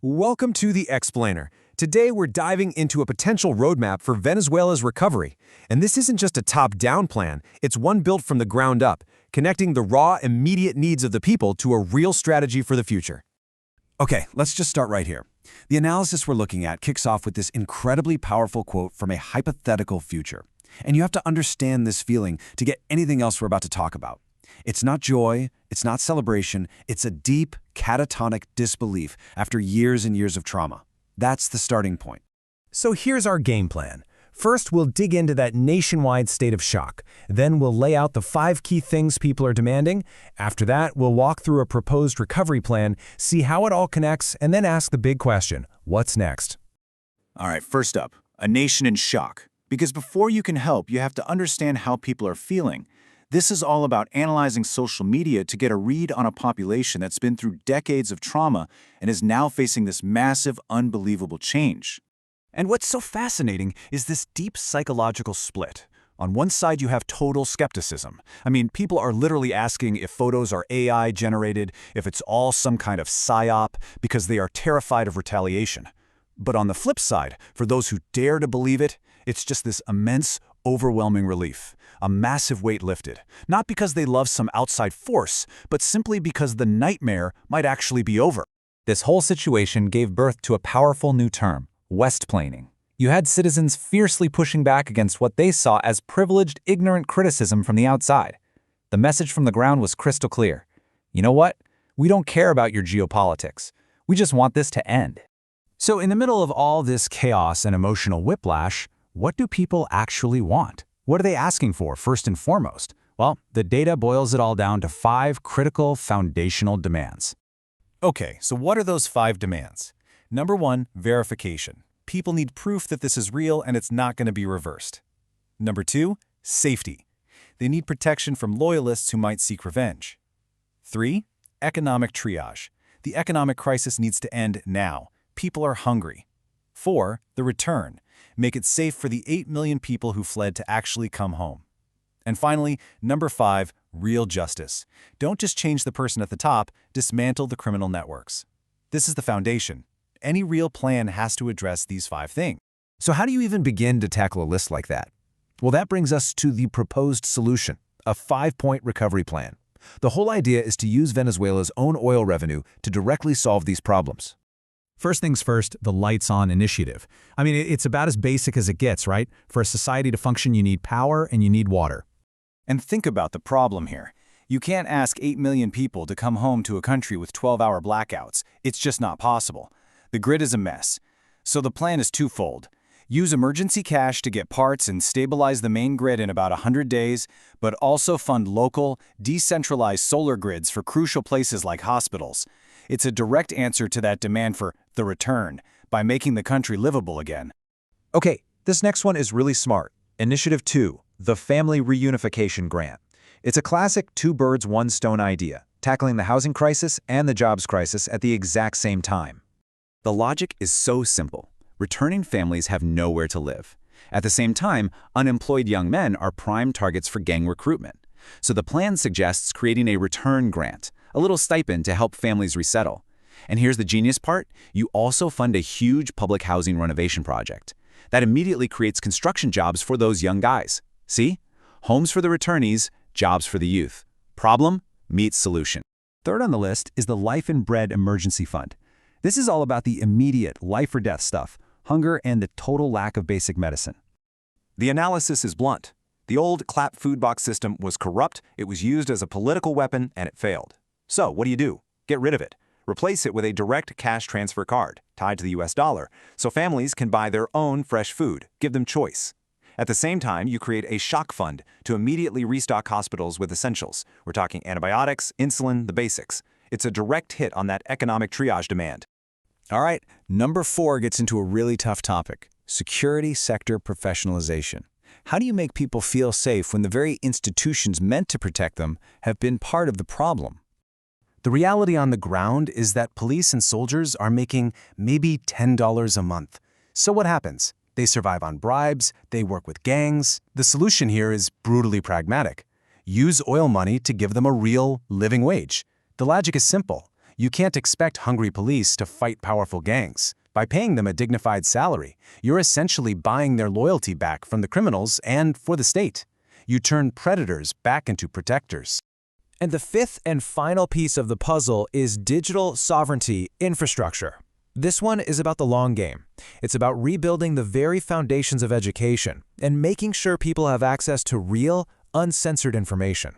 Welcome to The Explainer. Today we're diving into a potential roadmap for Venezuela's recovery. And this isn't just a top-down plan, it's one built from the ground up, connecting the raw, immediate needs of the people to a real strategy for the future. Okay, let's just start right here. The analysis we're looking at kicks off with this incredibly powerful quote from a hypothetical future. And you have to understand this feeling to get anything else we're about to talk about. It's not joy, it's not celebration, it's a deep, catatonic disbelief after years and years of trauma. That's the starting point. So here's our game plan. First, we'll dig into that nationwide state of shock. Then we'll lay out the 5 key things people are demanding. After that, we'll walk through a proposed recovery plan, see how it all connects, and then ask the big question, what's next? All right, first up, a nation in shock. Because before you can help, you have to understand how people are feeling. This is all about analyzing social media to get a read on a population that's been through decades of trauma and is now facing this massive, unbelievable change. And what's so fascinating is this deep psychological split. On one side, you have total skepticism. I mean, people are literally asking if photos are AI-generated, if it's all some kind of psyop, because they are terrified of retaliation. But on the flip side, for those who dare to believe it, it's just this immense, overwhelming relief. A massive weight lifted. Not because they love some outside force, but simply because the nightmare might actually be over. This whole situation gave birth to a powerful new term, Westplaning. You had citizens fiercely pushing back against what they saw as privileged, ignorant criticism from the outside. The message from the ground was crystal clear. You know what? We don't care about your geopolitics. We just want this to end. So in the middle of all this chaos and emotional whiplash, what do people actually want? What are they asking for, first and foremost? Well, the data boils it all down to 5 critical foundational demands. Okay, so what are those 5 demands? Number 1, verification. People need proof that this is real and it's not going to be reversed. Number 2, safety. They need protection from loyalists who might seek revenge. 3, economic triage. The economic crisis needs to end now. People are hungry. 4, the return. Make it safe for the 8 million people who fled to actually come home. And finally, number 5, real justice. Don't just change the person at the top, dismantle the criminal networks. This is the foundation. Any real plan has to address these 5 things. So how do you even begin to tackle a list like that? Well, that brings us to the proposed solution, a 5-point recovery plan. The whole idea is to use Venezuela's own oil revenue to directly solve these problems. First things first, the lights on initiative. I mean, it's about as basic as it gets, right? For a society to function, you need power and you need water. And think about the problem here. You can't ask 8 million people to come home to a country with 12-hour blackouts. It's just not possible. The grid is a mess. So the plan is twofold. Use emergency cash to get parts and stabilize the main grid in about 100 days, but also fund local, decentralized solar grids for crucial places like hospitals. It's a direct answer to that demand for the return by making the country livable again. Okay, this next one is really smart. Initiative 2, the Family Reunification Grant. It's a classic 2 birds, 1 stone idea, tackling the housing crisis and the jobs crisis at the exact same time. The logic is so simple. Returning families have nowhere to live. At the same time, unemployed young men are prime targets for gang recruitment. So the plan suggests creating a return grant, a little stipend to help families resettle. And here's the genius part, you also fund a huge public housing renovation project. That immediately creates construction jobs for those young guys. See? Homes for the returnees, jobs for the youth. Problem meets solution. Third on the list is the Life and Bread Emergency Fund. This is all about the immediate life or death stuff, hunger and the total lack of basic medicine. The analysis is blunt. The old clap food box system was corrupt, it was used as a political weapon, and it failed. So what do? Get rid of it. Replace it with a direct cash transfer card, tied to the US dollar, so families can buy their own fresh food, give them choice. At the same time, you create a shock fund to immediately restock hospitals with essentials. We're talking antibiotics, insulin, the basics. It's a direct hit on that economic triage demand. All right, number 4 gets into a really tough topic, security sector professionalization. How do you make people feel safe when the very institutions meant to protect them have been part of the problem? The reality on the ground is that police and soldiers are making maybe $10 a month. So what happens? They survive on bribes, they work with gangs. The solution here is brutally pragmatic. Use oil money to give them a real, living wage. The logic is simple. You can't expect hungry police to fight powerful gangs. By paying them a dignified salary, you're essentially buying their loyalty back from the criminals and for the state. You turn predators back into protectors. And the fifth and final piece of the puzzle is digital sovereignty infrastructure. This one is about the long game. It's about rebuilding the very foundations of education and making sure people have access to real, uncensored information.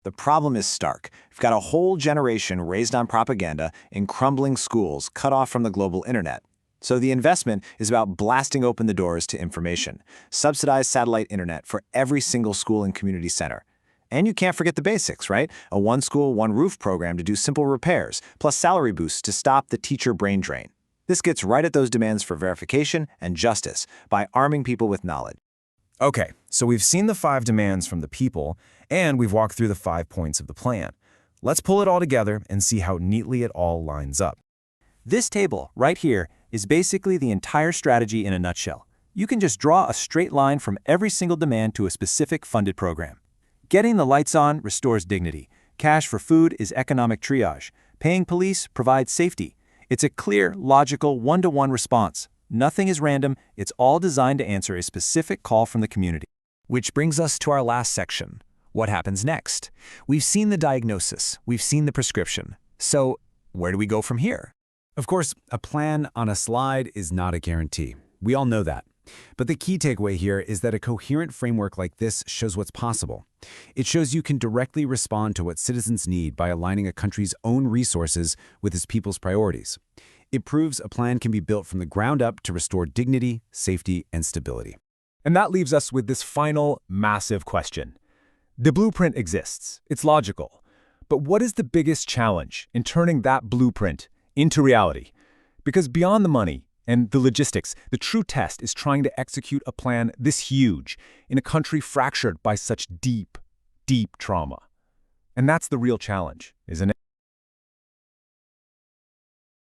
The problem is stark. We've got a whole generation raised on propaganda in crumbling schools cut off from the global internet. So the investment is about blasting open the doors to information, subsidized satellite internet for every single school and community center. And you can't forget the basics, right? A one school, one roof program to do simple repairs, plus salary boosts to stop the teacher brain drain. This gets right at those demands for verification and justice by arming people with knowledge. Okay, so we've seen the 5 demands from the people, and we've walked through the 5 points of the plan. Let's pull it all together and see how neatly it all lines up. This table, right here, is basically the entire strategy in a nutshell. You can just draw a straight line from every single demand to a specific funded program. Getting the lights on restores dignity. Cash for food is economic triage. Paying police provides safety. It's a clear, logical, one-to-one response. Nothing is random. It's all designed to answer a specific call from the community. Which brings us to our last section. What happens next? We've seen the diagnosis. We've seen the prescription. So where do we go from here? Of course, a plan on a slide is not a guarantee. We all know that. But the key takeaway here is that a coherent framework like this shows what's possible. It shows you can directly respond to what citizens need by aligning a country's own resources with its people's priorities. It proves a plan can be built from the ground up to restore dignity, safety, and stability. And that leaves us with this final, massive question. The blueprint exists. It's logical. But what is the biggest challenge in turning that blueprint into reality? Because beyond the money and the logistics, the true test is trying to execute a plan this huge in a country fractured by such deep, deep trauma. And that's the real challenge, isn't it?